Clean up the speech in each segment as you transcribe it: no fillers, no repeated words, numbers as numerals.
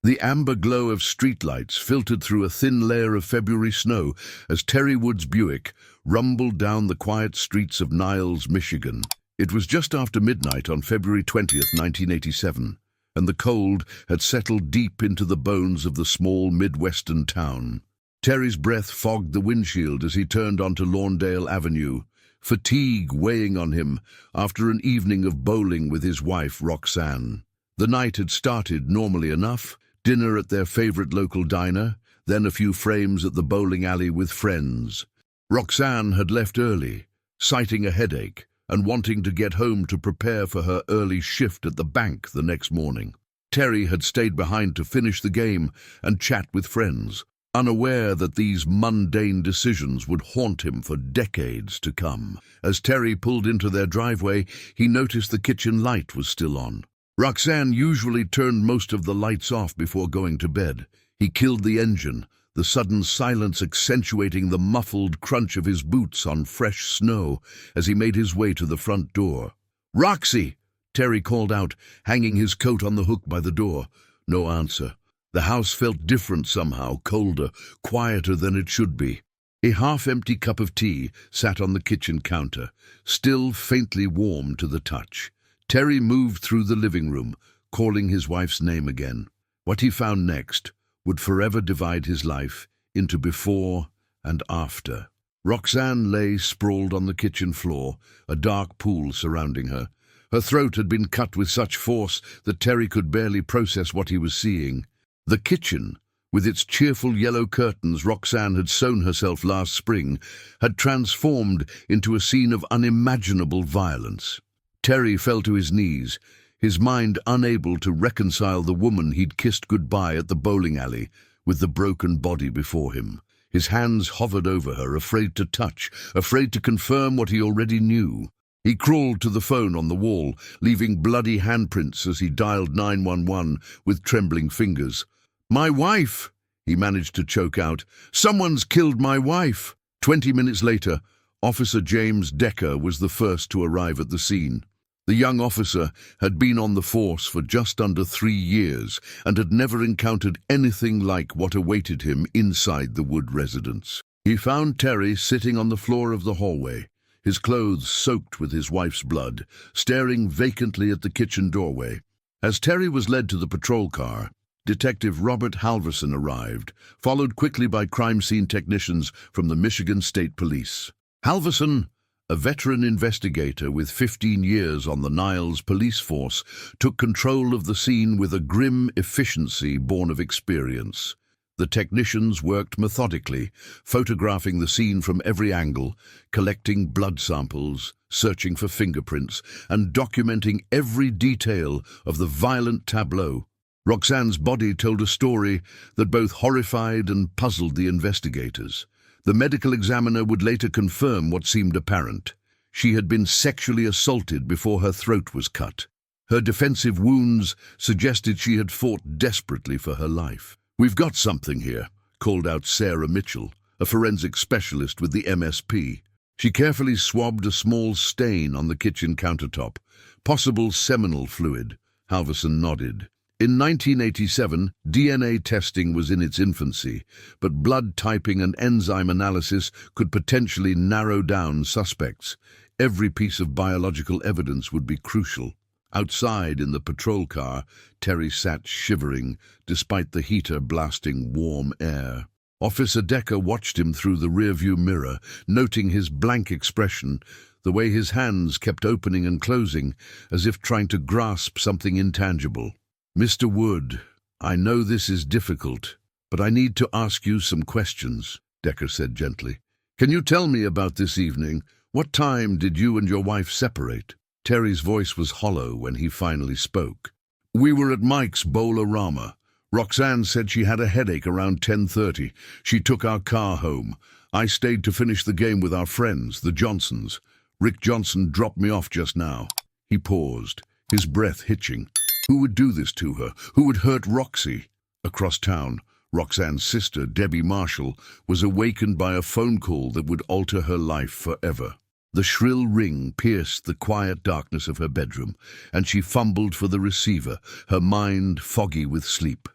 The amber glow of streetlights filtered through a thin layer of February snow as Terry Wood's Buick rumbled down the quiet streets of Niles, Michigan. It was just after midnight on February 20th, 1987, and the cold had settled deep into the bones of the small Midwestern town. Terry's breath fogged the windshield as he turned onto Lawndale Avenue, fatigue weighing on him after an evening of bowling with his wife, Roxanne. The night had started normally enough: dinner at their favorite local diner, then a few frames at the bowling alley with friends. Roxanne had left early, citing a headache and wanting to get home to prepare for her early shift at the bank the next morning. Terry had stayed behind to finish the game and chat with friends, unaware that these mundane decisions would haunt him for decades to come. As Terry pulled into their driveway, he noticed the kitchen light was still on. Roxanne usually turned most of the lights off before going to bed. He killed the engine, the sudden silence accentuating the muffled crunch of his boots on fresh snow as he made his way to the front door. "Roxy!" Terry called out, hanging his coat on the hook by the door. No answer. The house felt different somehow, colder, quieter than it should be. A half-empty cup of tea sat on the kitchen counter, still faintly warm to the touch. Terry moved through the living room, calling his wife's name again. What he found next would forever divide his life into before and after. Roxanne lay sprawled on the kitchen floor, a dark pool surrounding her. Her throat had been cut with such force that Terry could barely process what he was seeing. The kitchen, with its cheerful yellow curtains Roxanne had sewn herself last spring, had transformed into a scene of unimaginable violence. Terry fell to his knees, his mind unable to reconcile the woman he'd kissed goodbye at the bowling alley with the broken body before him. His hands hovered over her, afraid to touch, afraid to confirm what he already knew. He crawled to the phone on the wall, leaving bloody handprints as he dialed 911 with trembling fingers. "My wife!" he managed to choke out. "Someone's killed my wife!" 20 minutes later, Officer James Decker was the first to arrive at the scene. The young officer had been on the force for just under 3 years and had never encountered anything like what awaited him inside the Wood residence. He found Terry sitting on the floor of the hallway, his clothes soaked with his wife's blood, staring vacantly at the kitchen doorway. As Terry was led to the patrol car, Detective Robert Halverson arrived, followed quickly by crime scene technicians from the Michigan State Police. Halverson, a veteran investigator with 15 years on the Niles police force, took control of the scene with a grim efficiency born of experience. The technicians worked methodically, photographing the scene from every angle, collecting blood samples, searching for fingerprints, and documenting every detail of the violent tableau. Roxanne's body told a story that both horrified and puzzled the investigators. The medical examiner would later confirm what seemed apparent. She had been sexually assaulted before her throat was cut. Her defensive wounds suggested she had fought desperately for her life. "We've got something here," called out Sarah Mitchell, a forensic specialist with the MSP. She carefully swabbed a small stain on the kitchen countertop. "Possible seminal fluid." Halverson nodded. In 1987, DNA testing was in its infancy, but blood typing and enzyme analysis could potentially narrow down suspects. Every piece of biological evidence would be crucial. Outside in the patrol car, Terry sat shivering, despite the heater blasting warm air. Officer Decker watched him through the rearview mirror, noting his blank expression, the way his hands kept opening and closing, as if trying to grasp something intangible. "Mr. Wood, I know this is difficult, but I need to ask you some questions," Decker said gently. "Can you tell me about this evening? What time did you and your wife separate?" Terry's voice was hollow when he finally spoke. "We were at Mike's Bowl-O-Rama. Roxanne said she had a headache around 10:30. She took our car home. I stayed to finish the game with our friends, the Johnsons. Rick Johnson dropped me off just now." He paused, his breath hitching. Who would do this to her? Who would hurt Roxy? Across town, Roxanne's sister, Debbie Marshall, was awakened by a phone call that would alter her life forever. The shrill ring pierced the quiet darkness of her bedroom, and she fumbled for the receiver, her mind foggy with sleep.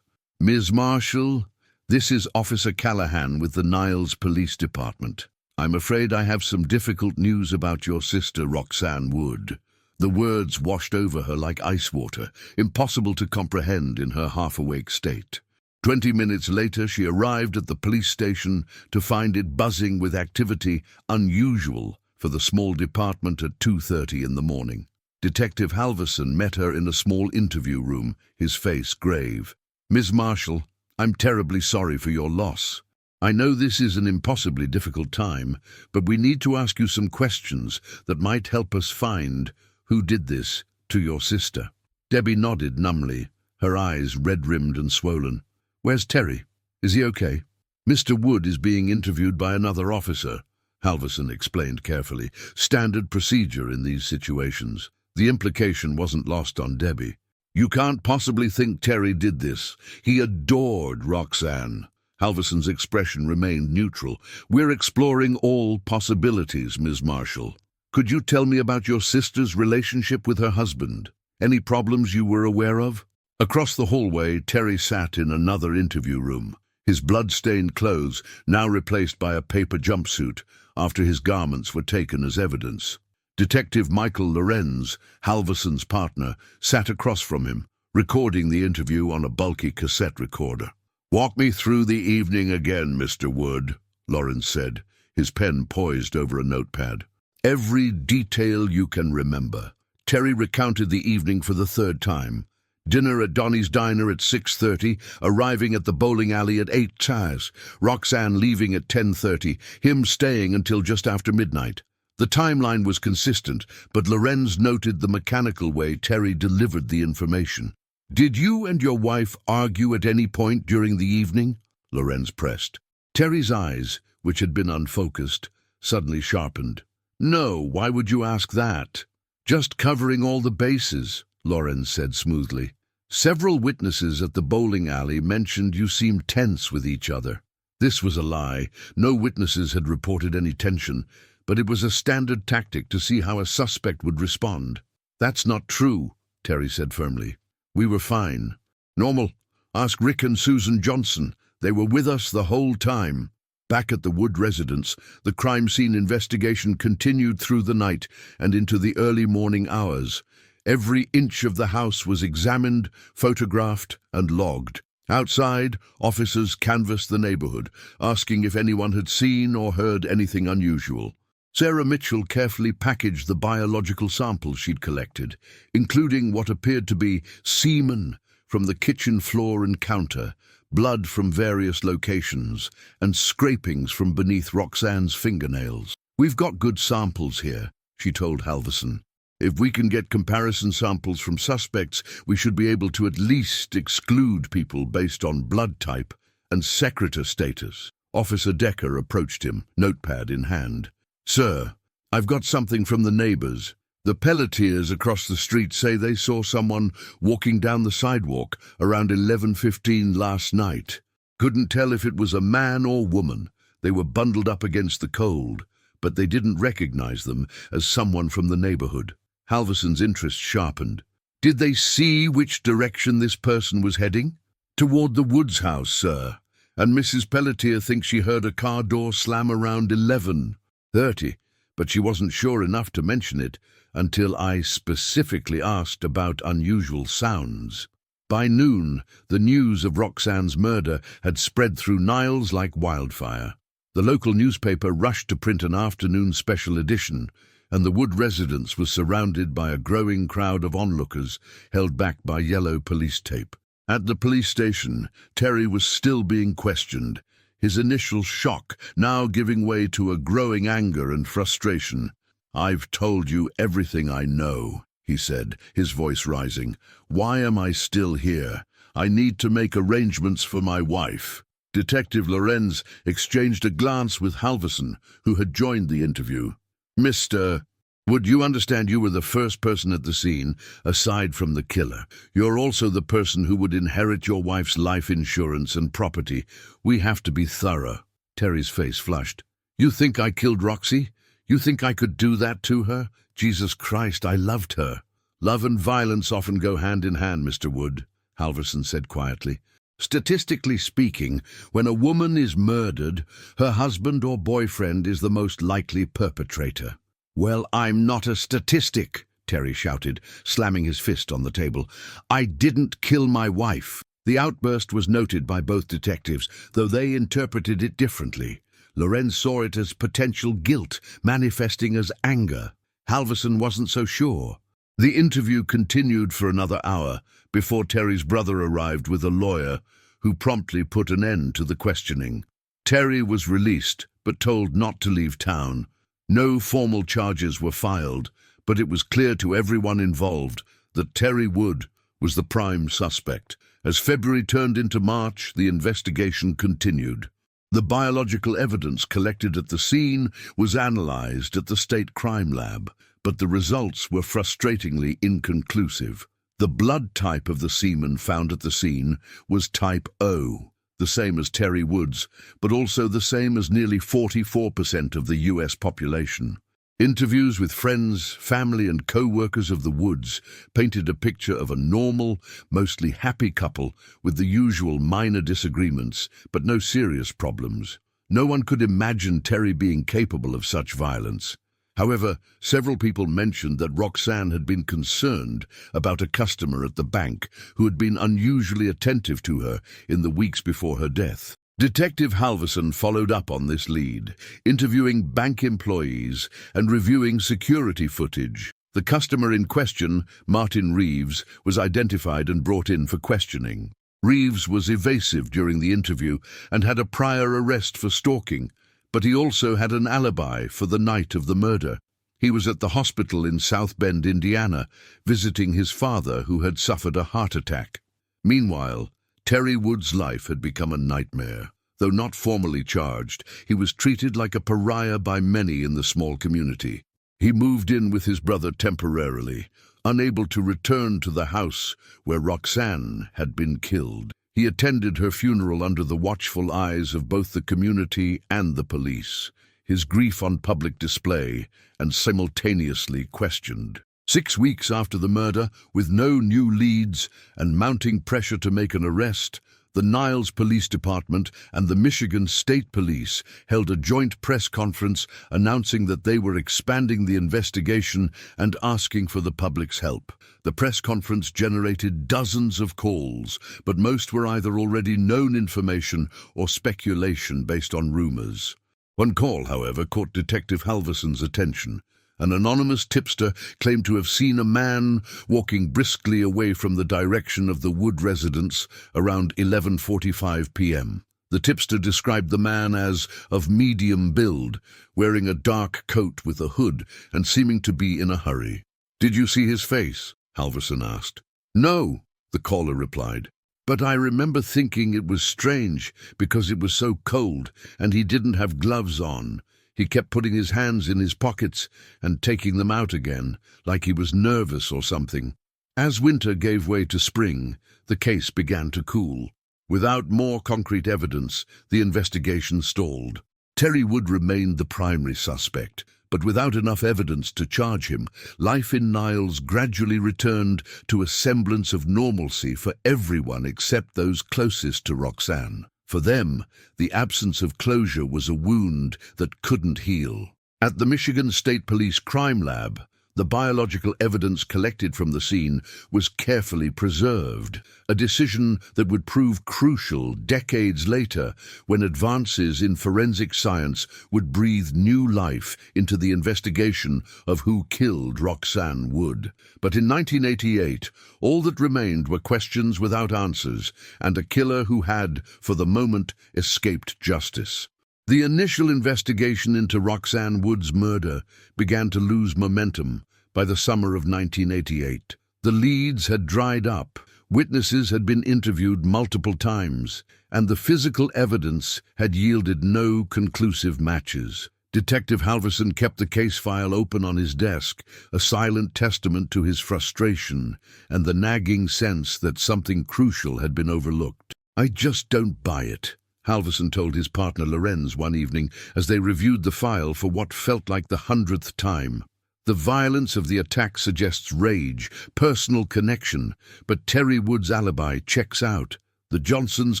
Ms. Marshall, this is Officer Callahan with the Niles Police Department. I'm afraid I have some difficult news about your sister, Roxanne Wood. The words washed over her like ice water, impossible to comprehend in her half-awake state. 20 minutes later, she arrived at the police station to find it buzzing with activity unusual for the small department at 2:30 in the morning. Detective Halverson met her in a small interview room, his face grave. Ms. Marshall, I'm terribly sorry for your loss. I know this is an impossibly difficult time, but we need to ask you some questions that might help us find who did this to your sister. Debbie nodded numbly, her eyes red-rimmed and swollen. Where's Terry? Is he okay? Mr. Wood is being interviewed by another officer, Halverson explained carefully. Standard procedure in these situations. The implication wasn't lost on Debbie. You can't possibly think Terry did this. He adored Roxanne. Halverson's expression remained neutral. We're exploring all possibilities, Ms. Marshall. Could you tell me about your sister's relationship with her husband? Any problems you were aware of? Across the hallway, Terry sat in another interview room, his blood-stained clothes now replaced by a paper jumpsuit after his garments were taken as evidence. Detective Michael Lorenz, Halverson's partner, sat across from him, recording the interview on a bulky cassette recorder. Walk me through the evening again, Mr. Wood, Lorenz said, his pen poised over a notepad. Every detail you can remember. Terry recounted the evening for the third time. Dinner at Donnie's Diner at 6:30, arriving at the bowling alley at 8:00, Roxanne leaving at 10:30, him staying until just after midnight. The timeline was consistent, but Lorenz noted the mechanical way Terry delivered the information. Did you and your wife argue at any point during the evening? Lorenz pressed. Terry's eyes, which had been unfocused, suddenly sharpened. No, why would you ask that? Just covering all the bases, Lorenz said smoothly. Several witnesses at the bowling alley mentioned you seemed tense with each other. This was a lie. No witnesses had reported any tension, but it was a standard tactic to see how a suspect would respond. That's not true, Terry said firmly. We were fine. Normal. Ask Rick and Susan Johnson. They were with us the whole time. Back at the Wood residence, the crime scene investigation continued through the night and into the early morning hours. Every inch of the house was examined, photographed, and logged. Outside, officers canvassed the neighborhood, asking if anyone had seen or heard anything unusual. Sarah Mitchell carefully packaged the biological samples she'd collected, including what appeared to be semen from the kitchen floor and counter, blood from various locations, and scrapings from beneath Roxanne's fingernails. We've got good samples here, she told Halverson. If we can get comparison samples from suspects, we should be able to at least exclude people based on blood type and secretor status. Officer Decker approached him, notepad in hand. Sir, I've got something from the neighbors. The Pelletiers across the street say they saw someone walking down the sidewalk around 11:15 last night. Couldn't tell if it was a man or woman. They were bundled up against the cold, but they didn't recognize them as someone from the neighborhood. Halverson's interest sharpened. Did they see which direction this person was heading? Toward the Woods house, sir. And Mrs. Pelletier thinks she heard a car door slam around 11:30, but she wasn't sure enough to mention it until I specifically asked about unusual sounds. By noon, the news of Roxanne's murder had spread through Niles like wildfire. The local newspaper rushed to print an afternoon special edition, and the Wood residence was surrounded by a growing crowd of onlookers held back by yellow police tape. At the police station, Terry was still being questioned, his initial shock now giving way to a growing anger and frustration. I've told you everything I know, he said, his voice rising. Why am I still here? I need to make arrangements for my wife. Detective Lorenz exchanged a glance with Halverson, who had joined the interview. Mr. Would you understand you were the first person at the scene, aside from the killer? You're also the person who would inherit your wife's life insurance and property. We have to be thorough. Terry's face flushed. You think I killed Roxy? You think I could do that to her? Jesus Christ, I loved her. Love and violence often go hand in hand, Mr. Wood, Halverson said quietly. Statistically speaking, when a woman is murdered, her husband or boyfriend is the most likely perpetrator. "Well, I'm not a statistic," Terry shouted, slamming his fist on the table. "I didn't kill my wife." The outburst was noted by both detectives, though they interpreted it differently. Lorenz saw it as potential guilt, manifesting as anger. Halverson wasn't so sure. The interview continued for another hour before Terry's brother arrived with a lawyer who promptly put an end to the questioning. Terry was released, but told not to leave town. No formal charges were filed, but it was clear to everyone involved that Terry Wood was the prime suspect. As February turned into March, the investigation continued. The biological evidence collected at the scene was analyzed at the state crime lab, but the results were frustratingly inconclusive. The blood type of the semen found at the scene was type O, the same as Terry Wood's, but also the same as nearly 44% of the US population. Interviews with friends, family and co-workers of the Woods painted a picture of a normal, mostly happy couple with the usual minor disagreements, but no serious problems. No one could imagine Terry being capable of such violence. However, several people mentioned that Roxanne had been concerned about a customer at the bank who had been unusually attentive to her in the weeks before her death. Detective Halverson followed up on this lead, interviewing bank employees and reviewing security footage. The customer in question, Martin Reeves, was identified and brought in for questioning. Reeves was evasive during the interview and had a prior arrest for stalking, but he also had an alibi for the night of the murder. He was at the hospital in South Bend, Indiana, visiting his father who had suffered a heart attack. Meanwhile, Terry Wood's life had become a nightmare. Though not formally charged, he was treated like a pariah by many in the small community. He moved in with his brother temporarily, unable to return to the house where Roxanne had been killed. He attended her funeral under the watchful eyes of both the community and the police, his grief on public display and simultaneously questioned. 6 weeks after the murder, with no new leads and mounting pressure to make an arrest, the Niles Police Department and the Michigan State Police held a joint press conference announcing that they were expanding the investigation and asking for the public's help. The press conference generated dozens of calls, but most were either already known information or speculation based on rumors. One call, however, caught Detective Halverson's attention. An anonymous tipster claimed to have seen a man walking briskly away from the direction of the Wood residence around 11:45 p.m. The tipster described the man as of medium build, wearing a dark coat with a hood and seeming to be in a hurry. "Did you see his face?" Halverson asked. "No," the caller replied, "but I remember thinking it was strange because it was so cold and he didn't have gloves on. He kept putting his hands in his pockets and taking them out again, like he was nervous or something." As winter gave way to spring, the case began to cool. Without more concrete evidence, the investigation stalled. Terry Wood remained the primary suspect, but without enough evidence to charge him, life in Niles gradually returned to a semblance of normalcy for everyone except those closest to Roxanne. For them, the absence of closure was a wound that couldn't heal. At the Michigan State Police Crime Lab, the biological evidence collected from the scene was carefully preserved, a decision that would prove crucial decades later when advances in forensic science would breathe new life into the investigation of who killed Roxanne Wood. But in 1988, all that remained were questions without answers and a killer who had, for the moment, escaped justice. The initial investigation into Roxanne Wood's murder began to lose momentum by the summer of 1988. The leads had dried up, witnesses had been interviewed multiple times, and the physical evidence had yielded no conclusive matches. Detective Halverson kept the case file open on his desk, a silent testament to his frustration and the nagging sense that something crucial had been overlooked. "I just don't buy it," Halverson told his partner Lorenz one evening as they reviewed the file for what felt like the 100th time. "The violence of the attack suggests rage, personal connection, but Terry Wood's alibi checks out. The Johnsons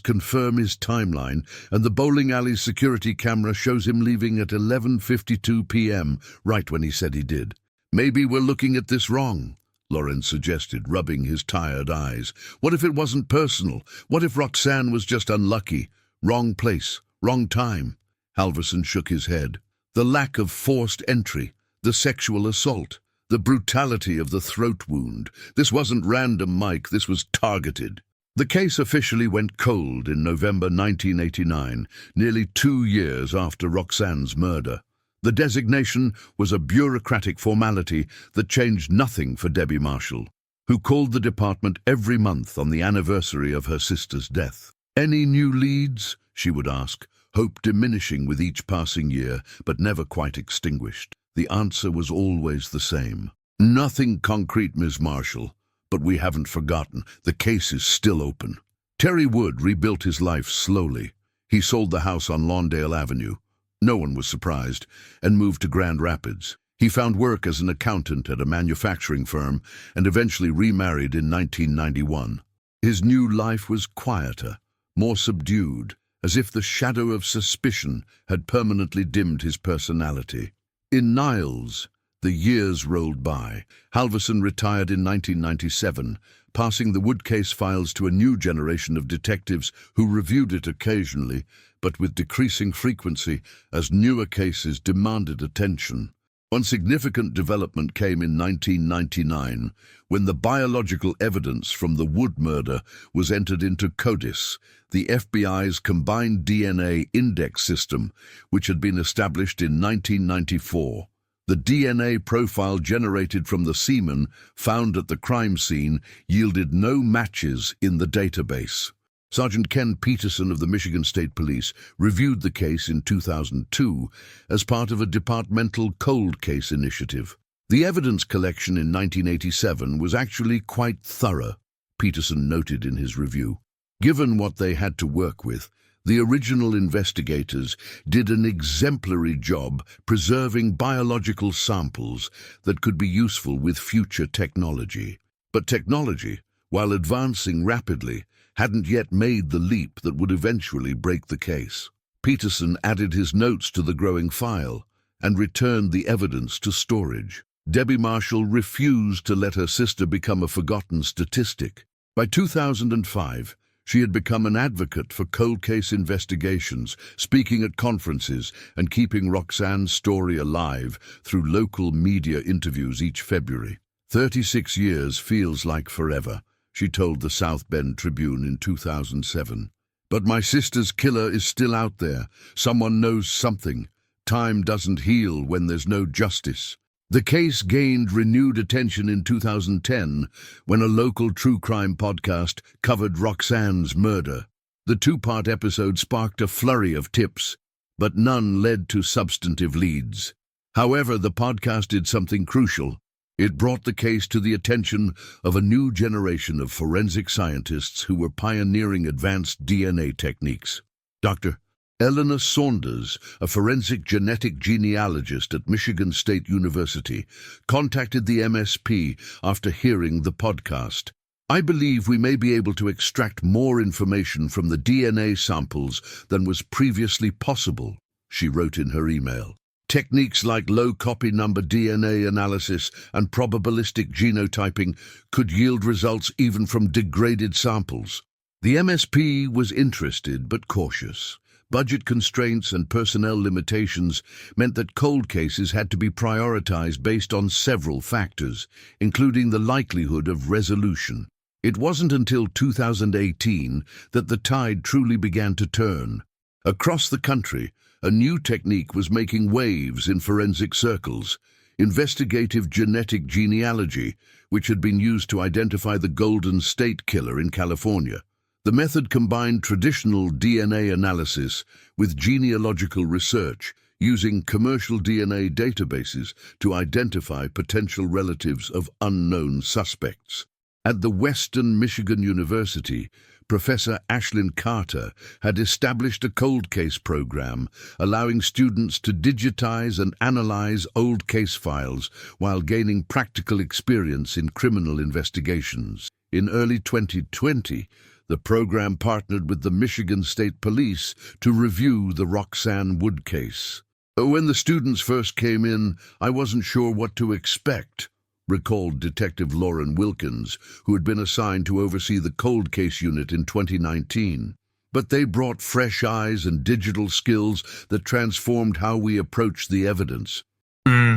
confirm his timeline, and the bowling alley security camera shows him leaving at 11:52 p.m., right when he said he did. "Maybe we're looking at this wrong," Lawrence suggested, rubbing his tired eyes. "What if it wasn't personal? What if Roxanne was just unlucky? Wrong place, wrong time?" Halverson shook his head. The lack of forced entry, the sexual assault, the brutality of the throat wound. This wasn't random, Mike, this was targeted. The case officially went cold in November 1989, nearly 2 years after Roxanne's murder. The designation was a bureaucratic formality that changed nothing for Debbie Marshall, who called the department every month on the anniversary of her sister's death. "Any new leads?" she would ask, hope diminishing with each passing year, but never quite extinguished. The answer was always the same. "Nothing concrete, Ms. Marshall, but we haven't forgotten. The case is still open." Terry Wood rebuilt his life slowly. He sold the house on Lawndale Avenue. No one was surprised, and moved to Grand Rapids. He found work as an accountant at a manufacturing firm and eventually remarried in 1991. His new life was quieter, more subdued, as if the shadow of suspicion had permanently dimmed his personality. In Niles, the years rolled by. Halverson retired in 1997, passing the Wood case files to a new generation of detectives who reviewed it occasionally, but with decreasing frequency as newer cases demanded attention. One significant development came in 1999, when the biological evidence from the Wood murder was entered into CODIS, the FBI's combined DNA index system, which had been established in 1994. The DNA profile generated from the semen found at the crime scene yielded no matches in the database. Sergeant Ken Peterson of the Michigan State Police reviewed the case in 2002 as part of a departmental cold case initiative. The evidence collection in 1987 was actually quite thorough, Peterson noted in his review. Given what they had to work with, the original investigators did an exemplary job preserving biological samples that could be useful with future technology. But technology, while advancing rapidly, hadn't yet made the leap that would eventually break the case. Peterson added his notes to the growing file and returned the evidence to storage. Debbie Marshall refused to let her sister become a forgotten statistic. By 2005, she had become an advocate for cold case investigations, speaking at conferences and keeping Roxanne's story alive through local media interviews each February. 36 years feels like forever, she told the South Bend Tribune in 2007. But my sister's killer is still out there. Someone knows something. Time doesn't heal when there's no justice. The case gained renewed attention in 2010 when a local true crime podcast covered Roxanne's murder. The two-part episode sparked a flurry of tips, but none led to substantive leads. However, the podcast did something crucial. It brought the case to the attention of a new generation of forensic scientists who were pioneering advanced DNA techniques. Dr. Eleanor Saunders, a forensic genetic genealogist at Michigan State University, contacted the MSP after hearing the podcast. "I believe we may be able to extract more information from the DNA samples than was previously possible," she wrote in her email. "Techniques like low copy number DNA analysis and probabilistic genotyping could yield results even from degraded samples." The MSP was interested but cautious. Budget constraints and personnel limitations meant that cold cases had to be prioritized based on several factors, including the likelihood of resolution. It wasn't until 2018 that the tide truly began to turn. Across the country, a new technique was making waves in forensic circles: investigative genetic genealogy, which had been used to identify the Golden State Killer in California. The method combined traditional DNA analysis with genealogical research, using commercial DNA databases to identify potential relatives of unknown suspects. At the Western Michigan University, Professor Ashlyn Carter had established a cold case program, allowing students to digitize and analyze old case files while gaining practical experience in criminal investigations. In early 2020, The program partnered with the Michigan State Police to review the Roxanne Wood case. When the students first came in, I wasn't sure what to expect, recalled Detective Lauren Wilkins, who had been assigned to oversee the cold case unit in 2019. But they brought fresh eyes and digital skills that transformed how we approached the evidence.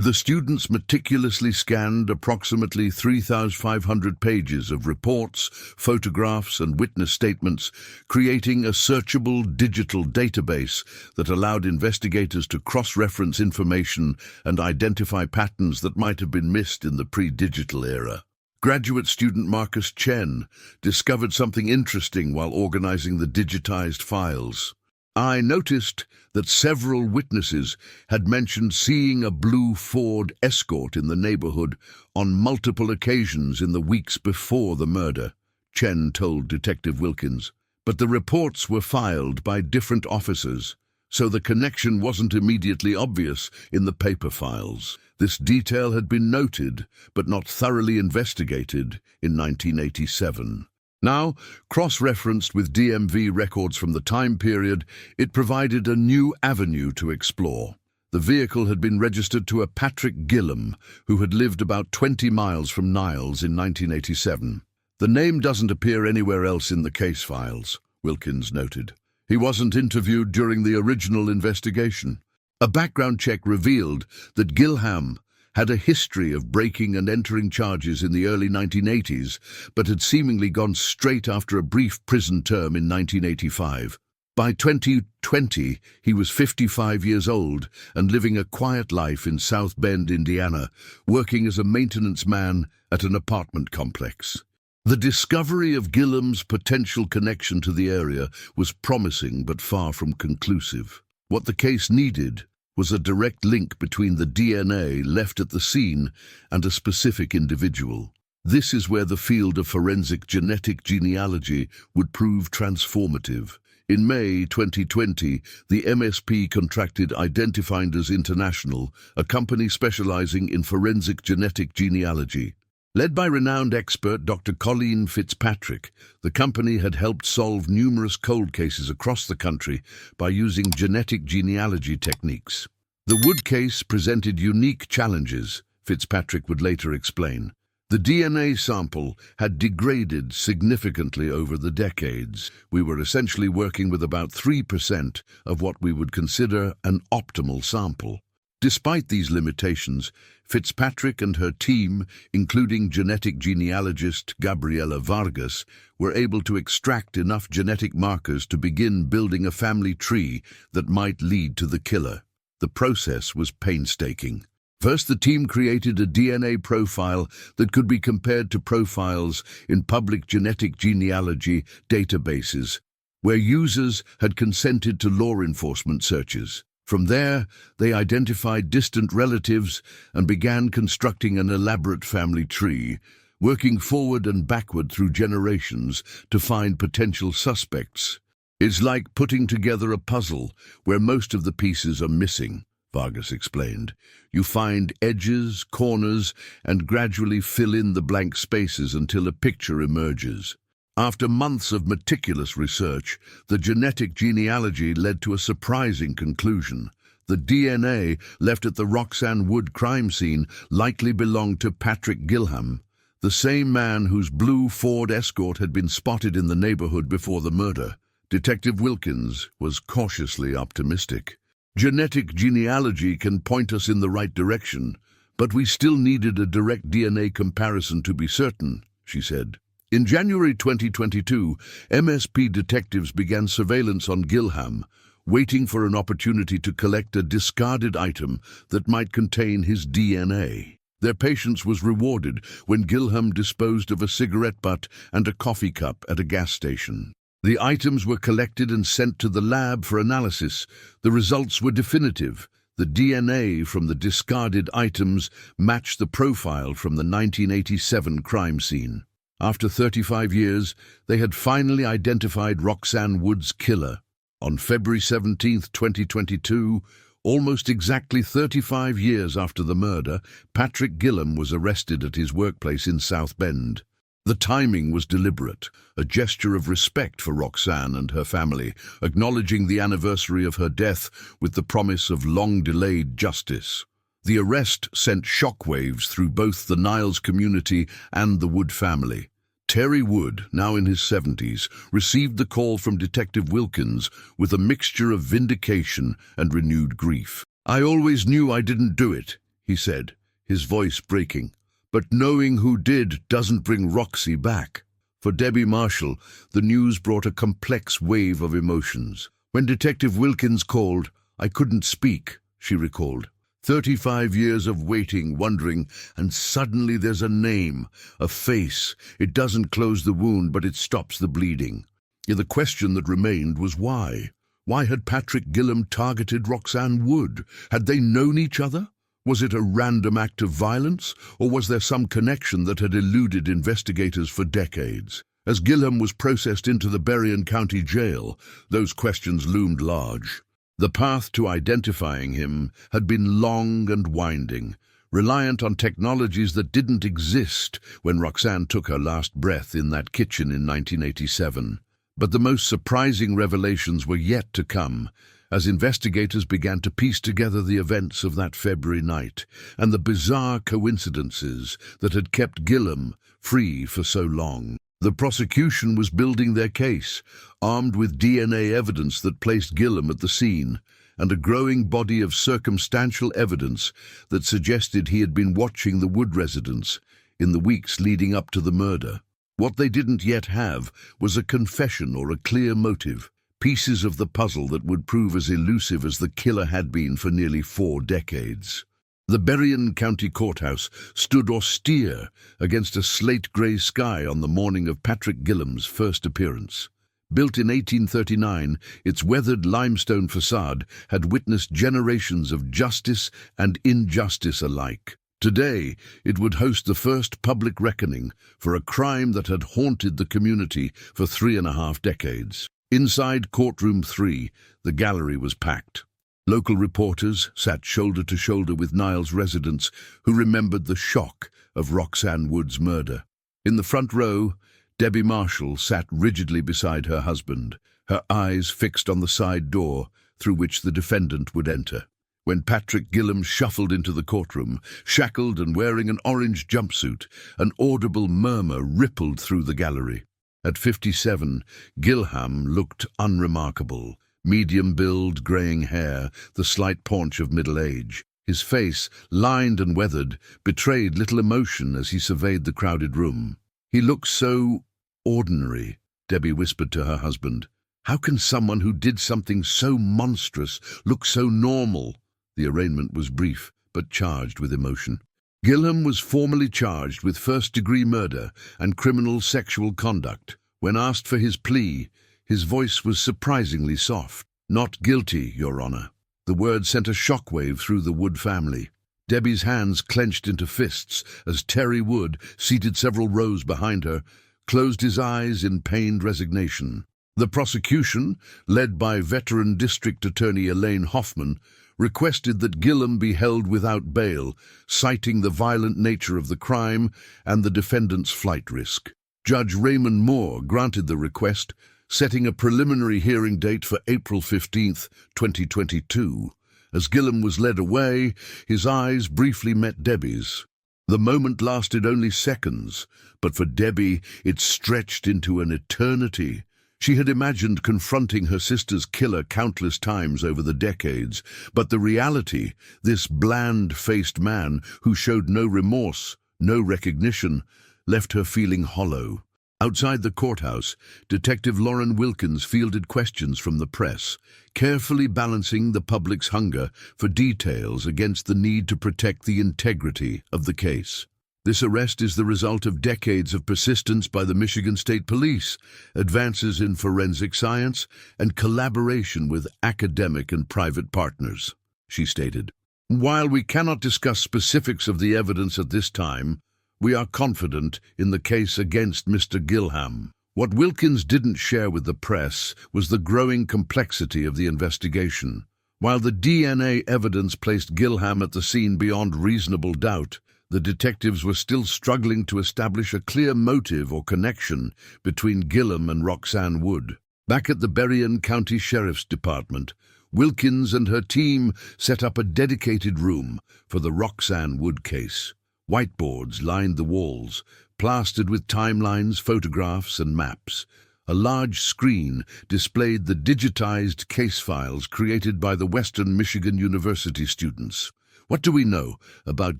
The students meticulously scanned approximately 3,500 pages of reports, photographs, and witness statements, creating a searchable digital database that allowed investigators to cross-reference information and identify patterns that might have been missed in the pre-digital era. Graduate student Marcus Chen discovered something interesting while organizing the digitized files. I noticed that several witnesses had mentioned seeing a blue Ford Escort in the neighborhood on multiple occasions in the weeks before the murder, Chen told Detective Wilkins. But the reports were filed by different officers, so the connection wasn't immediately obvious in the paper files. This detail had been noted, but not thoroughly investigated, in 1987. Now, cross-referenced with DMV records from the time period, it provided a new avenue to explore. The vehicle had been registered to a Patrick Gillam, who had lived about 20 miles from Niles in 1987. The name doesn't appear anywhere else in the case files, Wilkins noted. He wasn't interviewed during the original investigation. A background check revealed that Gilham had a history of breaking and entering charges in the early 1980s, but had seemingly gone straight after a brief prison term in 1985. By 2020, he was 55 years old and living a quiet life in South Bend, Indiana, working as a maintenance man at an apartment complex. The discovery of Gillam's potential connection to the area was promising but far from conclusive. What the case needed was a direct link between the DNA left at the scene and a specific individual. This is where the field of forensic genetic genealogy would prove transformative. In May 2020, the MSP contracted Identifinders International, a company specializing in forensic genetic genealogy. Led by renowned expert Dr. Colleen Fitzpatrick, the company had helped solve numerous cold cases across the country by using genetic genealogy techniques. The Wood case presented unique challenges, Fitzpatrick would later explain. The DNA sample had degraded significantly over the decades. We were essentially working with about 3% of what we would consider an optimal sample. Despite these limitations, Fitzpatrick and her team, including genetic genealogist Gabriela Vargas, were able to extract enough genetic markers to begin building a family tree that might lead to the killer. The process was painstaking. First, the team created a DNA profile that could be compared to profiles in public genetic genealogy databases, where users had consented to law enforcement searches. From there, they identified distant relatives and began constructing an elaborate family tree, working forward and backward through generations to find potential suspects. It's like putting together a puzzle where most of the pieces are missing, Vargas explained. You find edges, corners, and gradually fill in the blank spaces until a picture emerges. After months of meticulous research, the genetic genealogy led to a surprising conclusion. The DNA left at the Roxanne Wood crime scene likely belonged to Patrick Gilham, the same man whose blue Ford Escort had been spotted in the neighborhood before the murder. Detective Wilkins was cautiously optimistic. Genetic genealogy can point us in the right direction, but we still needed a direct DNA comparison to be certain, she said. In January 2022, MSP detectives began surveillance on Gilham, waiting for an opportunity to collect a discarded item that might contain his DNA. Their patience was rewarded when Gilham disposed of a cigarette butt and a coffee cup at a gas station. The items were collected and sent to the lab for analysis. The results were definitive. The DNA from the discarded items matched the profile from the 1987 crime scene. After 35 years, they had finally identified Roxanne Wood's killer. On February 17, 2022, almost exactly 35 years after the murder, Patrick Gillam was arrested at his workplace in South Bend. The timing was deliberate, a gesture of respect for Roxanne and her family, acknowledging the anniversary of her death with the promise of long-delayed justice. The arrest sent shockwaves through both the Niles community and the Wood family. Terry Wood, now in his 70s, received the call from Detective Wilkins with a mixture of vindication and renewed grief. "I always knew I didn't do it," he said, his voice breaking. "But knowing who did doesn't bring Roxy back." For Debbie Marshall, the news brought a complex wave of emotions. "When Detective Wilkins called, I couldn't speak," she recalled. 35 years of waiting, wondering, and suddenly there's a name, a face. It doesn't close the wound, but it stops the bleeding. Yet the question that remained was why? Why had Patrick Gillam targeted Roxanne Wood? Had they known each other? Was it a random act of violence, or was there some connection that had eluded investigators for decades? As Gillam was processed into the Berrien County Jail, those questions loomed large. The path to identifying him had been long and winding, reliant on technologies that didn't exist when Roxanne took her last breath in that kitchen in 1987. But the most surprising revelations were yet to come, as investigators began to piece together the events of that February night and the bizarre coincidences that had kept Gillam free for so long. The prosecution was building their case, armed with DNA evidence that placed Gillam at the scene, and a growing body of circumstantial evidence that suggested he had been watching the Wood residence in the weeks leading up to the murder. What they didn't yet have was a confession or a clear motive, pieces of the puzzle that would prove as elusive as the killer had been for nearly 4 decades. The Berrien County Courthouse stood austere against a slate-grey sky on the morning of Patrick Gillam's first appearance. Built in 1839, its weathered limestone facade had witnessed generations of justice and injustice alike. Today, it would host the first public reckoning for a crime that had haunted the community for 3.5 decades. Inside Courtroom 3, the gallery was packed. Local reporters sat shoulder to shoulder with Niles residents who remembered the shock of Roxanne Wood's murder. In the front row, Debbie Marshall sat rigidly beside her husband, her eyes fixed on the side door through which the defendant would enter. When Patrick Gillam shuffled into the courtroom, shackled and wearing an orange jumpsuit, an audible murmur rippled through the gallery. At 57, Gillam looked unremarkable. Medium build, greying hair, the slight paunch of middle age. His face, lined and weathered, betrayed little emotion as he surveyed the crowded room. "He looks so ordinary," Debbie whispered to her husband. "How can someone who did something so monstrous look so normal?" The arraignment was brief, but charged with emotion. Gillam was formally charged with first-degree murder and criminal sexual conduct. When asked for his plea, his voice was surprisingly soft. "Not guilty, Your Honor." The word sent a shockwave through the Wood family. Debbie's hands clenched into fists as Terry Wood, seated several rows behind her, closed his eyes in pained resignation. The prosecution, led by veteran District Attorney Elaine Hoffman, requested that Gillam be held without bail, citing the violent nature of the crime and the defendant's flight risk. Judge Raymond Moore granted the request, setting a preliminary hearing date for April 15, 2022. As Gillam was led away, his eyes briefly met Debbie's. The moment lasted only seconds, but for Debbie it stretched into an eternity. She had imagined confronting her sister's killer countless times over the decades, but the reality, this bland-faced man who showed no remorse, no recognition, left her feeling hollow. Outside the courthouse, Detective Lauren Wilkins fielded questions from the press, carefully balancing the public's hunger for details against the need to protect the integrity of the case. This arrest is the result of decades of persistence by the Michigan State Police, advances in forensic science, and collaboration with academic and private partners, she stated. While we cannot discuss specifics of the evidence at this time, we are confident in the case against Mr. Gillam. What Wilkins didn't share with the press was the growing complexity of the investigation. While the DNA evidence placed Gillam at the scene beyond reasonable doubt, The detectives were still struggling to establish a clear motive or connection between Gillam and Roxanne Wood. Back at the Berrien County Sheriff's Department, Wilkins and her team set up a dedicated room for the Roxanne Wood case. Whiteboards lined the walls, plastered with timelines, photographs, and maps. A large screen displayed the digitized case files created by the Western Michigan University students. What do we know about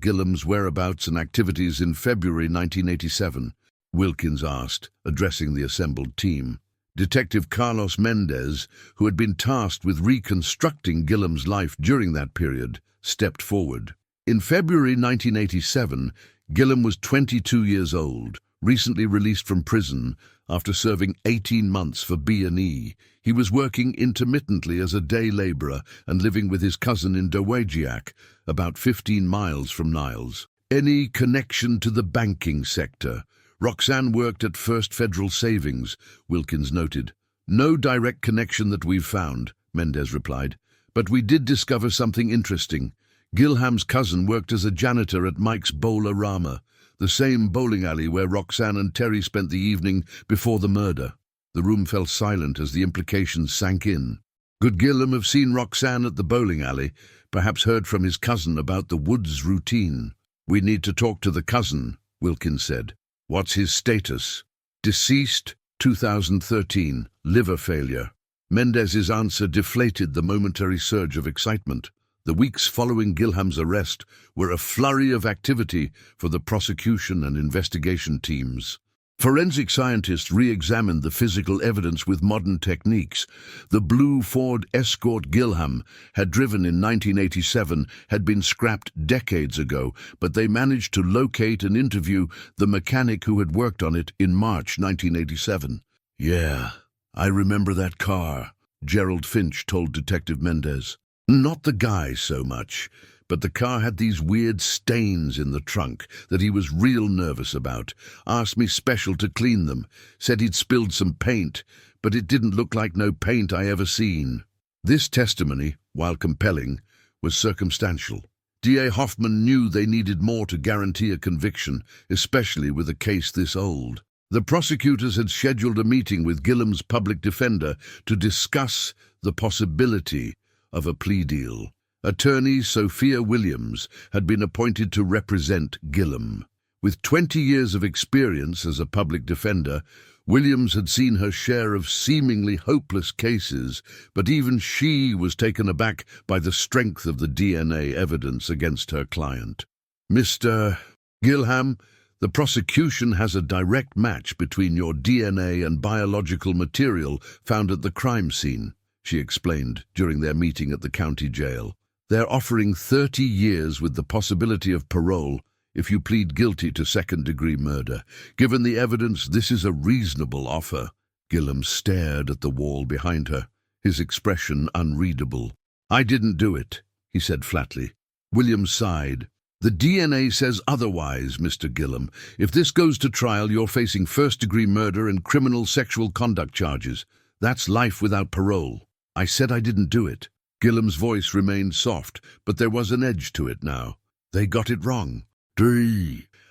Gillam's whereabouts and activities in February 1987? Wilkins asked, addressing the assembled team. Detective Carlos Mendez, who had been tasked with reconstructing Gillam's life during that period, stepped forward. In February 1987, Gillam was 22 years old, recently released from prison after serving 18 months for B&E. He was working intermittently as a day laborer and living with his cousin in Dowagiac, about 15 miles from Niles. Any connection to the banking sector? Roxanne worked at First Federal Savings, Wilkins noted. No direct connection that we've found, Mendez replied. But we did discover something interesting. Gilham's cousin worked as a janitor at Mike's Bowl-O-Rama, the same bowling alley where Roxanne and Terry spent the evening before the murder. The room fell silent as the implications sank in. Could Gillam have seen Roxanne at the bowling alley, perhaps heard from his cousin about the Woods routine? We need to talk to the cousin, Wilkins said. What's his status? Deceased, 2013, liver failure. Mendez's answer deflated the momentary surge of excitement. The weeks following Gilham's arrest were a flurry of activity for the prosecution and investigation teams. Forensic scientists re-examined the physical evidence with modern techniques. The blue Ford Escort Gilham had driven in 1987 had been scrapped decades ago, but they managed to locate and interview the mechanic who had worked on it in March 1987. Yeah, I remember that car, Gerald Finch told Detective Mendez. Not the guy so much, but the car had these weird stains in the trunk that he was real nervous about. Asked me special to clean them. Said he'd spilled some paint, but it didn't look like no paint I ever seen. This testimony, while compelling, was circumstantial. D.A. Hoffman knew they needed more to guarantee a conviction, especially with a case this old. The prosecutors had scheduled a meeting with Gillam's public defender to discuss the possibility of a plea deal. Attorney Sophia Williams had been appointed to represent Gillam. With 20 years of experience as a public defender, Williams had seen her share of seemingly hopeless cases, but even she was taken aback by the strength of the DNA evidence against her client. Mr. Gilham, the prosecution has a direct match between your DNA and biological material found at the crime scene, she explained during their meeting at the county jail. They're offering 30 years with the possibility of parole if you plead guilty to second-degree murder. Given the evidence, this is a reasonable offer. Gillam stared at the wall behind her, his expression unreadable. I didn't do it, he said flatly. Williams sighed. The DNA says otherwise, Mr. Gillam. If this goes to trial, you're facing first-degree murder and criminal sexual conduct charges. That's life without parole. I said I didn't do it. Gillam's voice remained soft, but there was an edge to it now. They got it wrong.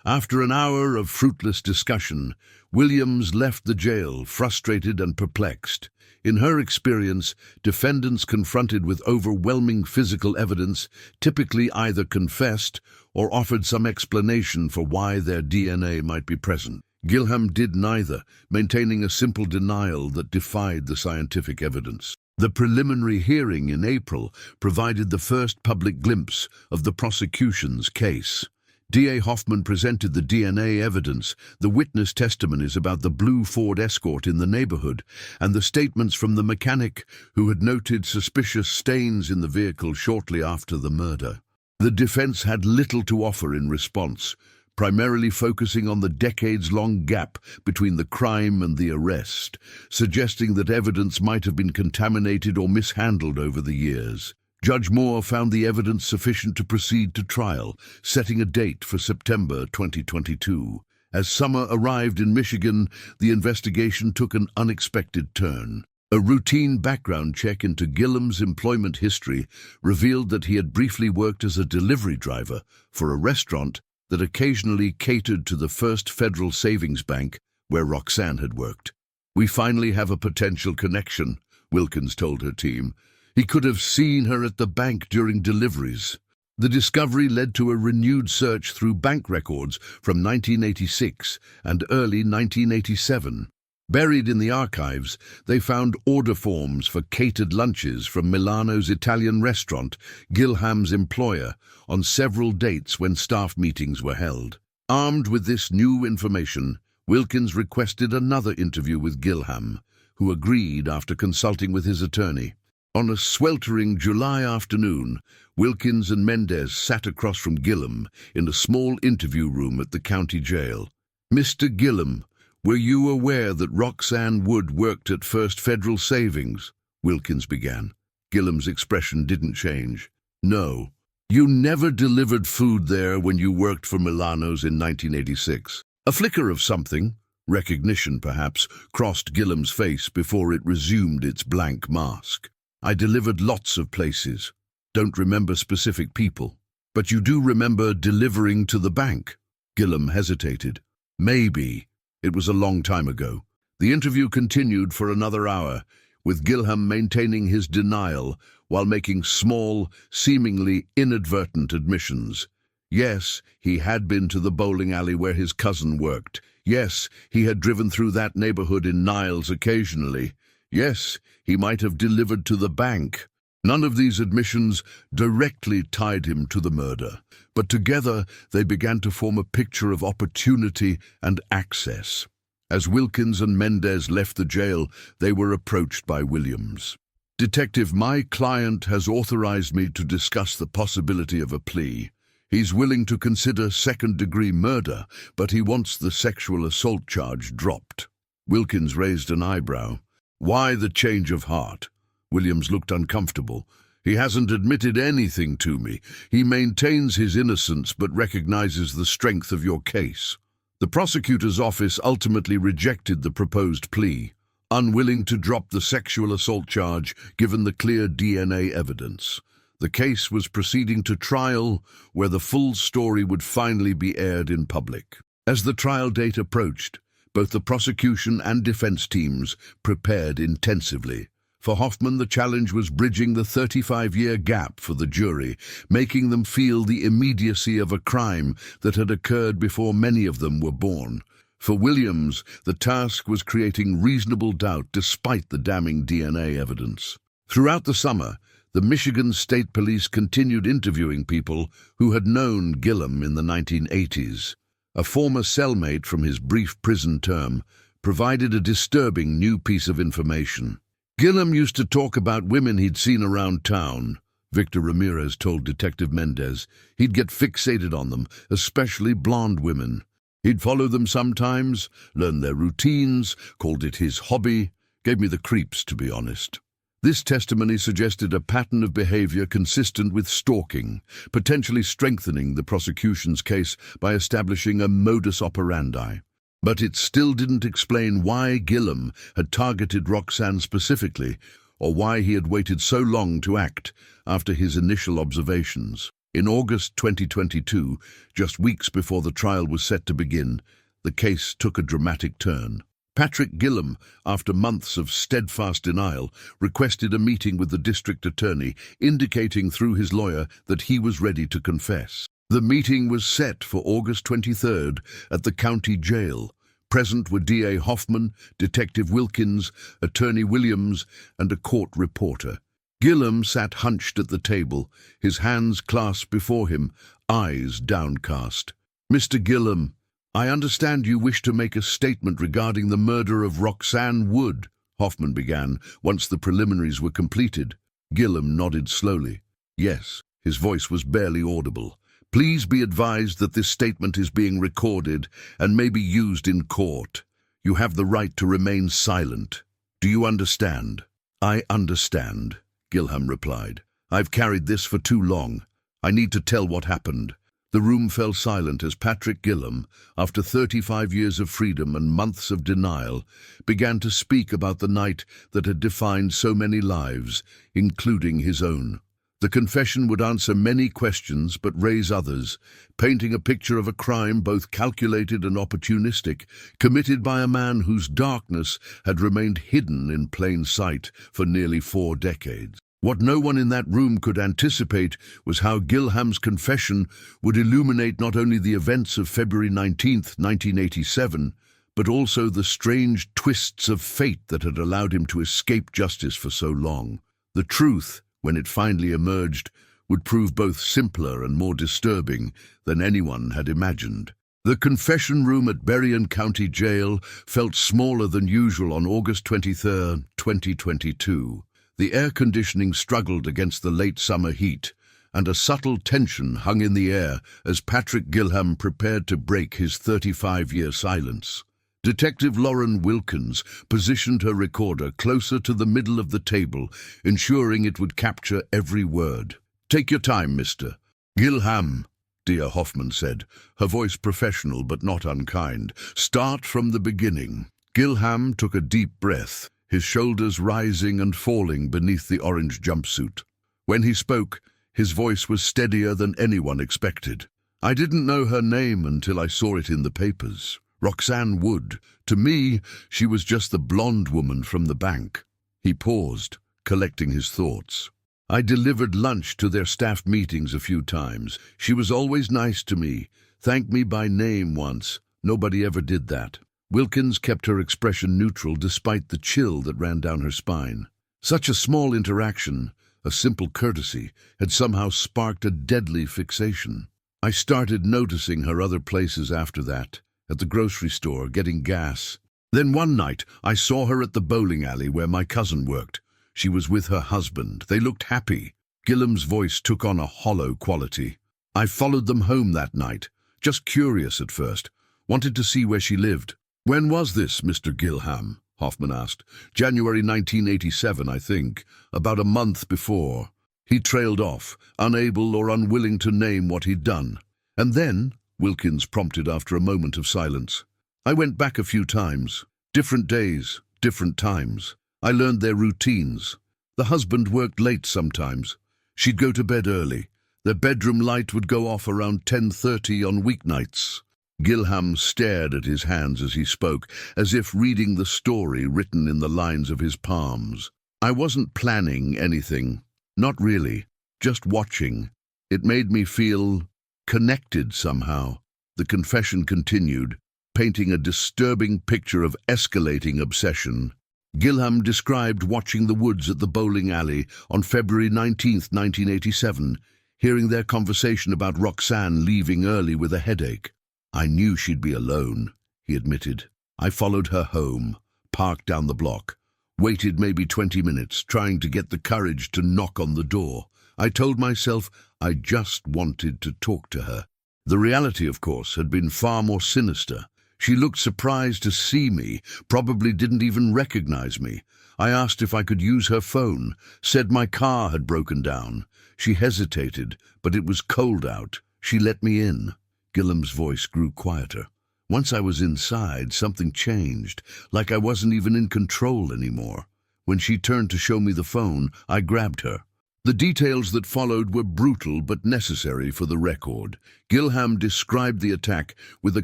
After an hour of fruitless discussion, Williams left the jail, frustrated and perplexed. In her experience, defendants confronted with overwhelming physical evidence typically either confessed or offered some explanation for why their DNA might be present. Gilham did neither, maintaining a simple denial that defied the scientific evidence. The preliminary hearing in April provided the first public glimpse of the prosecution's case. D.A. Hoffman presented the DNA evidence, the witness testimonies about the blue Ford Escort in the neighborhood, and the statements from the mechanic who had noted suspicious stains in the vehicle shortly after the murder. The defense had little to offer in response, primarily focusing on the decades-long gap between the crime and the arrest, suggesting that evidence might have been contaminated or mishandled over the years. Judge Moore found the evidence sufficient to proceed to trial, setting a date for September 2022. As summer arrived in Michigan, the investigation took an unexpected turn. A routine background check into Gillam's employment history revealed that he had briefly worked as a delivery driver for a restaurant that occasionally catered to the First Federal Savings Bank where Roxanne had worked. "We finally have a potential connection," Wilkins told her team. "He could have seen her at the bank during deliveries." The discovery led to a renewed search through bank records from 1986 and early 1987. Buried in the archives, they found order forms for catered lunches from Milano's Italian restaurant, Gilham's employer, on several dates when staff meetings were held. Armed with this new information, Wilkins requested another interview with Gilham, who agreed after consulting with his attorney. On a sweltering July afternoon, Wilkins and Mendez sat across from Gilham in a small interview room at the county jail. "Mr. Gilham, were you aware that Roxanne Wood worked at First Federal Savings?" Wilkins began. Gilham's expression didn't change. "No. You never delivered food there when you worked for Milano's in 1986. A flicker of something, recognition perhaps, crossed Gilham's face before it resumed its blank mask. "I delivered lots of places. Don't remember specific people. But you do remember delivering to the bank?" Gilham hesitated. "Maybe. It was a long time ago." The interview continued for another hour, with Gilham maintaining his denial while making small, seemingly inadvertent admissions. Yes, he had been to the bowling alley where his cousin worked. Yes, he had driven through that neighborhood in Niles occasionally. Yes, he might have delivered to the bank. None of these admissions directly tied him to the murder, but together they began to form a picture of opportunity and access. As Wilkins and Mendez left the jail, they were approached by Williams. "Detective, my client has authorized me to discuss the possibility of a plea. He's willing to consider second-degree murder, but he wants the sexual assault charge dropped." Wilkins raised an eyebrow. "Why the change of heart?" Williams looked uncomfortable. "He hasn't admitted anything to me. He maintains his innocence but recognizes the strength of your case." The prosecutor's office ultimately rejected the proposed plea, unwilling to drop the sexual assault charge given the clear DNA evidence. The case was proceeding to trial, where the full story would finally be aired in public. As the trial date approached, both the prosecution and defense teams prepared intensively. For Hoffman, the challenge was bridging the 35-year gap for the jury, making them feel the immediacy of a crime that had occurred before many of them were born. For Williams, the task was creating reasonable doubt despite the damning DNA evidence. Throughout the summer, the Michigan State Police continued interviewing people who had known Gilham in the 1980s. A former cellmate from his brief prison term provided a disturbing new piece of information. "Gilham used to talk about women he'd seen around town," Victor Ramirez told Detective Mendez. "He'd get fixated on them, especially blonde women. He'd follow them sometimes, learn their routines, called it his hobby. Gave me the creeps, to be honest." This testimony suggested a pattern of behavior consistent with stalking, potentially strengthening the prosecution's case by establishing a modus operandi. But it still didn't explain why Gilham had targeted Roxanne specifically, or why he had waited so long to act after his initial observations. In August 2022, just weeks before the trial was set to begin, the case took a dramatic turn. Patrick Gilham, after months of steadfast denial, requested a meeting with the district attorney, indicating through his lawyer that he was ready to confess. The meeting was set for August 23rd at the county jail. Present were D.A. Hoffman, Detective Wilkins, Attorney Williams, and a court reporter. Gilham sat hunched at the table, his hands clasped before him, eyes downcast. "Mr. Gilham, I understand you wish to make a statement regarding the murder of Roxanne Wood," Hoffman began, once the preliminaries were completed. Gilham nodded slowly. "Yes," his voice was barely audible. "Please be advised that this statement is being recorded and may be used in court. You have the right to remain silent. Do you understand?" "I understand," Gilham replied. "I've carried this for too long. I need to tell what happened." The room fell silent as Patrick Gilham, after 35 years of freedom and months of denial, began to speak about the night that had defined so many lives, including his own. The confession would answer many questions but raise others, painting a picture of a crime both calculated and opportunistic, committed by a man whose darkness had remained hidden in plain sight for nearly 4 decades. What no one in that room could anticipate was how Gilham's confession would illuminate not only the events of February 19th, 1987, but also the strange twists of fate that had allowed him to escape justice for so long. The truth, when it finally emerged, would prove both simpler and more disturbing than anyone had imagined. The confession room at Berrien County Jail felt smaller than usual on August 23, 2022. The air conditioning struggled against the late summer heat, and a subtle tension hung in the air as Patrick Gilham prepared to break his 35-year silence. Detective Lauren Wilkins positioned her recorder closer to the middle of the table, ensuring it would capture every word. "Take your time, Mr. Gilham," Dia Hoffman said, her voice professional but not unkind. "Start from the beginning." Gilham took a deep breath, his shoulders rising and falling beneath the orange jumpsuit. When he spoke, his voice was steadier than anyone expected. "I didn't know her name until I saw it in the papers. Roxanne Wood. To me, she was just the blonde woman from the bank." He paused, collecting his thoughts. "I delivered lunch to their staff meetings a few times. She was always nice to me, thanked me by name once. Nobody ever did that." Wilkins kept her expression neutral despite the chill that ran down her spine. Such a small interaction, a simple courtesy, had somehow sparked a deadly fixation. "I started noticing her other places after that, at the grocery store, getting gas. Then one night, I saw her at the bowling alley where my cousin worked. She was with her husband. They looked happy." Gilham's voice took on a hollow quality. "I followed them home that night, just curious at first, wanted to see where she lived." "When was this, Mr. Gilham?" Hoffman asked. "January 1987, I think, about a month before." He trailed off, unable or unwilling to name what he'd done. "And then," Wilkins prompted after a moment of silence, "I went back a few times. Different days, different times. I learned their routines. The husband worked late sometimes. She'd go to bed early. Their bedroom light would go off around 10:30 on weeknights." Gilham stared at his hands as he spoke, as if reading the story written in the lines of his palms. "I wasn't planning anything. Not really. Just watching. It made me feel connected somehow." The confession continued, painting a disturbing picture of escalating obsession. Gilham described watching the Woods at the bowling alley on February 19, 1987, hearing their conversation about Roxanne leaving early with a headache. "I knew she'd be alone," he admitted. "I followed her home, parked down the block, waited maybe 20 minutes, trying to get the courage to knock on the door. I told myself I just wanted to talk to her." The reality, of course, had been far more sinister. She looked surprised to see me, probably didn't even recognize me. I asked if I could use her phone, said my car had broken down. She hesitated, but it was cold out. She let me in. Gilham's voice grew quieter. Once I was inside, something changed, like I wasn't even in control anymore. When she turned to show me the phone, I grabbed her. The details that followed were brutal but necessary for the record. Gilham described the attack with a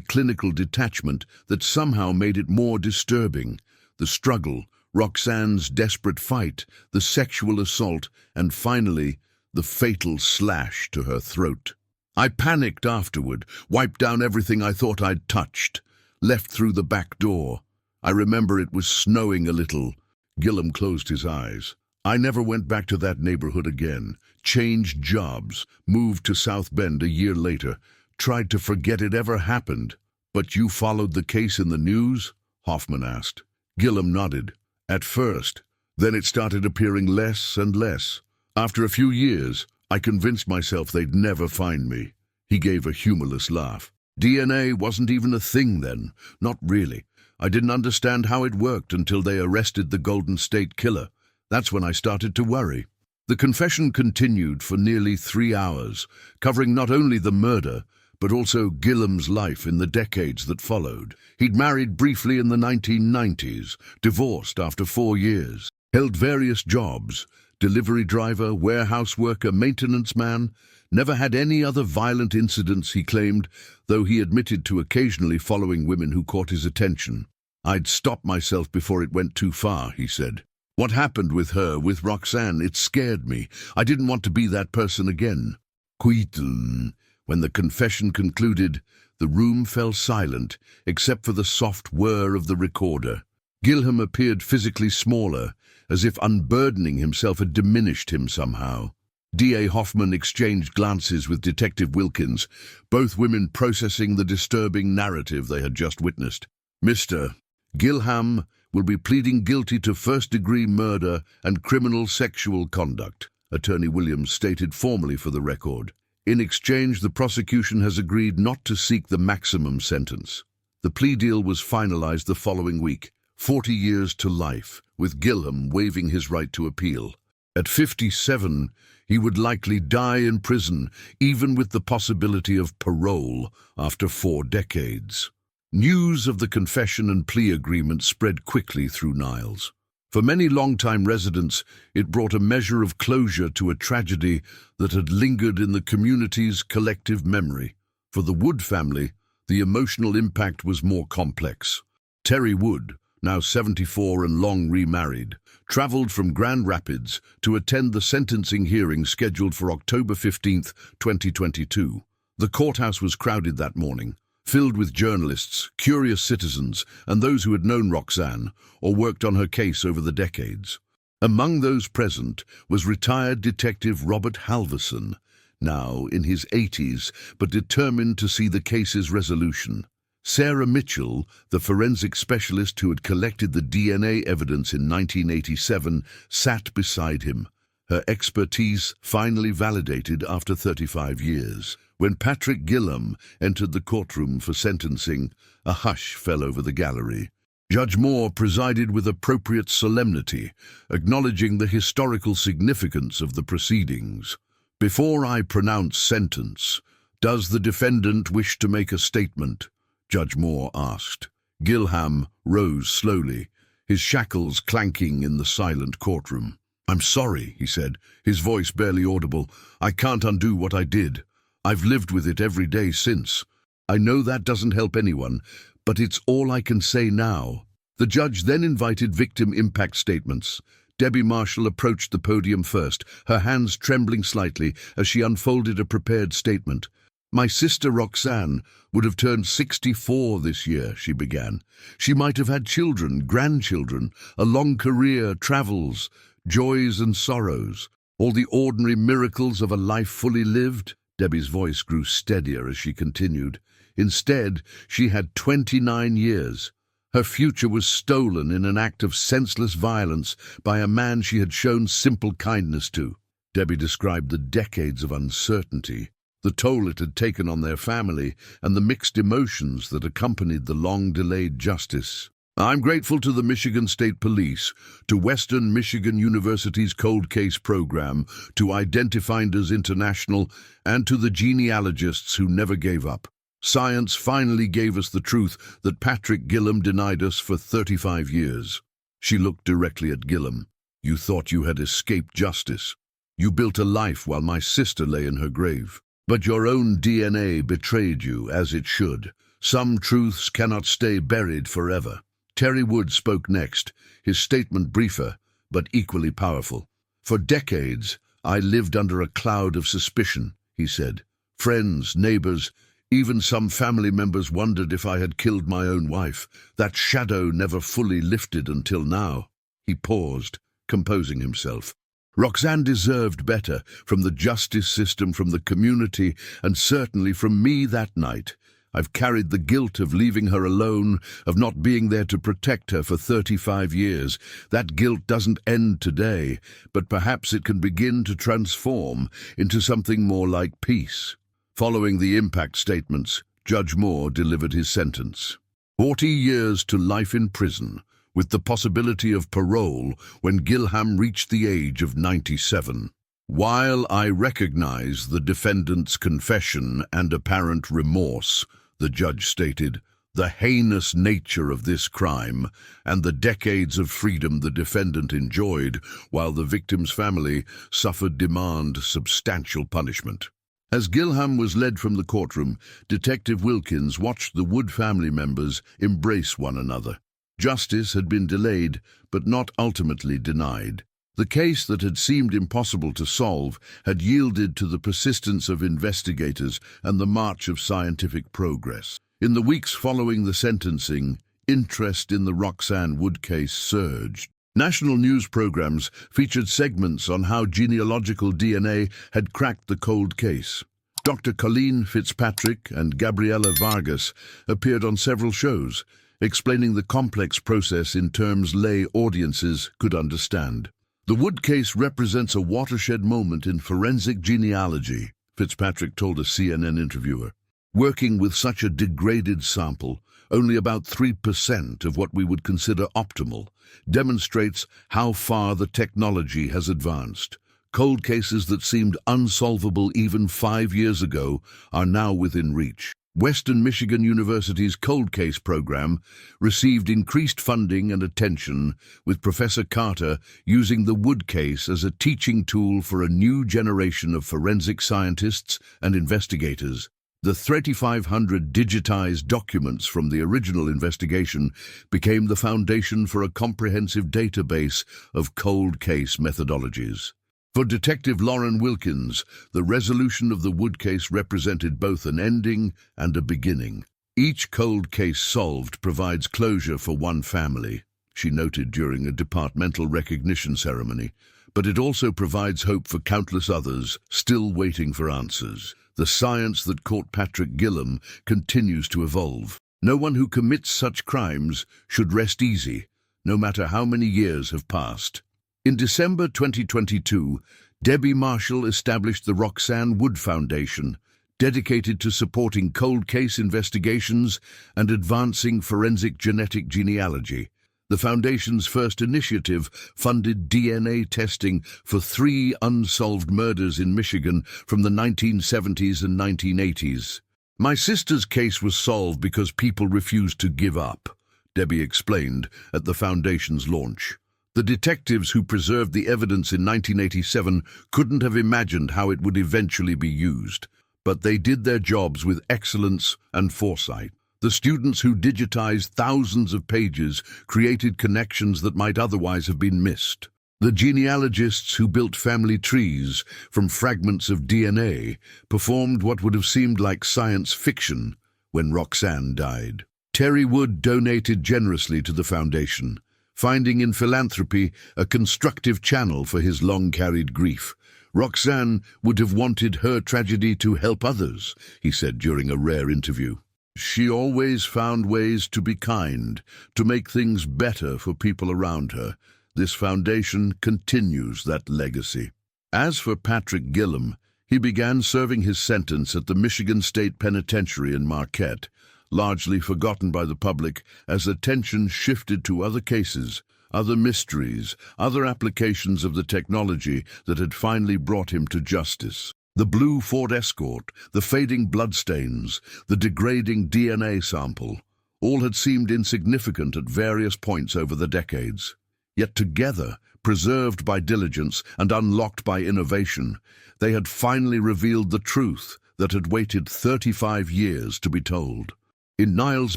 clinical detachment that somehow made it more disturbing. The struggle, Roxanne's desperate fight, the sexual assault, and finally, the fatal slash to her throat. I panicked afterward, wiped down everything I thought I'd touched, left through the back door. I remember it was snowing a little. Gilham closed his eyes. I never went back to that neighborhood again, changed jobs, moved to South Bend a year later, tried to forget it ever happened. "But you followed the case in the news?" Hoffman asked. Gilham nodded. "At first. Then it started appearing less and less. After a few years, I convinced myself they'd never find me." He gave a humorless laugh. "DNA wasn't even a thing then. Not really. I didn't understand how it worked until they arrested the Golden State Killer. That's when I started to worry." The confession continued for nearly 3 hours, covering not only the murder, but also Gilham's life in the decades that followed. He'd married briefly in the 1990s, divorced after 4 years, held various jobs, delivery driver, warehouse worker, maintenance man. Never had any other violent incidents, he claimed, though he admitted to occasionally following women who caught his attention. I'd stop myself before it went too far, he said. What happened with her, with Roxanne, it scared me. I didn't want to be that person again. When the confession concluded, the room fell silent, except for the soft whir of the recorder. Gilham appeared physically smaller, as if unburdening himself had diminished him somehow. D.A. Hoffman exchanged glances with Detective Wilkins, both women processing the disturbing narrative they had just witnessed. Mr. Gilham will be pleading guilty to first-degree murder and criminal sexual conduct, Attorney Williams stated formally for the record. In exchange, the prosecution has agreed not to seek the maximum sentence. The plea deal was finalized the following week, 40 years to life, with Gilham waiving his right to appeal. At 57, he would likely die in prison, even with the possibility of parole after 4 decades. News of the confession and plea agreement spread quickly through Niles. For many longtime residents, it brought a measure of closure to a tragedy that had lingered in the community's collective memory. For the Wood family, the emotional impact was more complex. Terry Wood, now 74 and long remarried, traveled from Grand Rapids to attend the sentencing hearing scheduled for October 15, 2022. The courthouse was crowded that morning, filled with journalists, curious citizens, and those who had known Roxanne or worked on her case over the decades. Among those present was retired Detective Robert Halverson, now in his 80s, but determined to see the case's resolution. Sarah Mitchell, the forensic specialist who had collected the DNA evidence in 1987, sat beside him, her expertise finally validated after 35 years. When Patrick Gilham entered the courtroom for sentencing, a hush fell over the gallery. Judge Moore presided with appropriate solemnity, acknowledging the historical significance of the proceedings. Before I pronounce sentence, does the defendant wish to make a statement? Judge Moore asked. Gilham rose slowly, his shackles clanking in the silent courtroom. I'm sorry, he said, his voice barely audible. I can't undo what I did. I've lived with it every day since. I know that doesn't help anyone, but it's all I can say now. The judge then invited victim impact statements. Debbie Marshall approached the podium first, her hands trembling slightly as she unfolded a prepared statement. My sister Roxanne would have turned 64 this year, she began. She might have had children, grandchildren, a long career, travels, joys and sorrows, all the ordinary miracles of a life fully lived. Debbie's voice grew steadier as she continued. Instead, she had 29 years. Her future was stolen in an act of senseless violence by a man she had shown simple kindness to. Debbie described the decades of uncertainty, the toll it had taken on their family, and the mixed emotions that accompanied the long-delayed justice. I'm grateful to the Michigan State Police, to Western Michigan University's Cold Case Program, to Identifinders International, and to the genealogists who never gave up. Science finally gave us the truth that Patrick Gilham denied us for 35 years. She looked directly at Gilham. You thought you had escaped justice. You built a life while my sister lay in her grave. But your own DNA betrayed you, as it should. Some truths cannot stay buried forever. Terry Wood spoke next, his statement briefer, but equally powerful. For decades, I lived under a cloud of suspicion, he said. Friends, neighbors, even some family members wondered if I had killed my own wife. That shadow never fully lifted until now. He paused, composing himself. Roxanne deserved better, from the justice system, from the community, and certainly from me that night. I've carried the guilt of leaving her alone, of not being there to protect her for 35 years. That guilt doesn't end today, but perhaps it can begin to transform into something more like peace. Following the impact statements, Judge Moore delivered his sentence. 40 years to life in prison, with the possibility of parole when Gilham reached the age of 97. While I recognize the defendant's confession and apparent remorse, the judge stated, The heinous nature of this crime and the decades of freedom the defendant enjoyed while the victim's family suffered demand substantial punishment. As Gilham was led from the courtroom, Detective Wilkins watched the Wood family members embrace one another. Justice had been delayed, but not ultimately denied. The case that had seemed impossible to solve had yielded to the persistence of investigators and the march of scientific progress. In the weeks following the sentencing, interest in the Roxanne Wood case surged. National news programs featured segments on how genealogical DNA had cracked the cold case. Dr. Colleen Fitzpatrick and Gabriela Vargas appeared on several shows, explaining the complex process in terms lay audiences could understand. The Wood case represents a watershed moment in forensic genealogy, Fitzpatrick told a CNN interviewer. Working with such a degraded sample, only about 3% of what we would consider optimal, demonstrates how far the technology has advanced. Cold cases that seemed unsolvable even 5 years ago are now within reach. Western Michigan University's Cold Case program received increased funding and attention, with Professor Carter using the Wood case as a teaching tool for a new generation of forensic scientists and investigators. The 3,500 digitized documents from the original investigation became the foundation for a comprehensive database of cold case methodologies. For Detective Lauren Wilkins, the resolution of the Wood case represented both an ending and a beginning. Each cold case solved provides closure for one family, she noted during a departmental recognition ceremony, but it also provides hope for countless others still waiting for answers. The science that caught Patrick Gilham continues to evolve. No one who commits such crimes should rest easy, no matter how many years have passed. In December 2022, Debbie Marshall established the Roxanne Wood Foundation, dedicated to supporting cold case investigations and advancing forensic genetic genealogy. The Foundation's first initiative funded DNA testing for 3 unsolved murders in Michigan from the 1970s and 1980s. "My sister's case was solved because people refused to give up," Debbie explained at the Foundation's launch. The detectives who preserved the evidence in 1987 couldn't have imagined how it would eventually be used, but they did their jobs with excellence and foresight. The students who digitized thousands of pages created connections that might otherwise have been missed. The genealogists who built family trees from fragments of DNA performed what would have seemed like science fiction when Roxanne died. Terry Wood donated generously to the Foundation, finding in philanthropy a constructive channel for his long-carried grief. "Roxanne would have wanted her tragedy to help others," he said during a rare interview. "She always found ways to be kind, to make things better for people around her. This foundation continues that legacy." As for Patrick Gilham, he began serving his sentence at the Michigan State Penitentiary in Marquette, largely forgotten by the public as attention shifted to other cases, other mysteries, other applications of the technology that had finally brought him to justice. The blue Ford Escort, the fading bloodstains, the degrading DNA sample, all had seemed insignificant at various points over the decades. Yet together, preserved by diligence and unlocked by innovation, they had finally revealed the truth that had waited 35 years to be told. In Niles,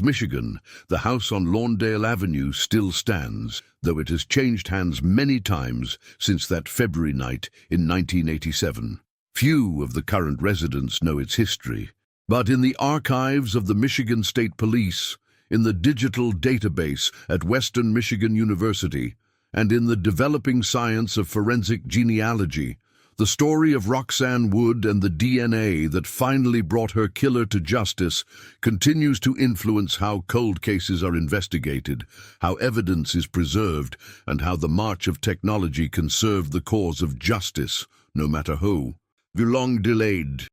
Michigan, the house on Lawndale Avenue still stands, though it has changed hands many times since that February night in 1987. Few of the current residents know its history, but in the archives of the Michigan State Police, in the digital database at Western Michigan University, and in the developing science of forensic genealogy, the story of Roxanne Wood and the DNA that finally brought her killer to justice continues to influence how cold cases are investigated, how evidence is preserved, and how the march of technology can serve the cause of justice, no matter who. The long-delayed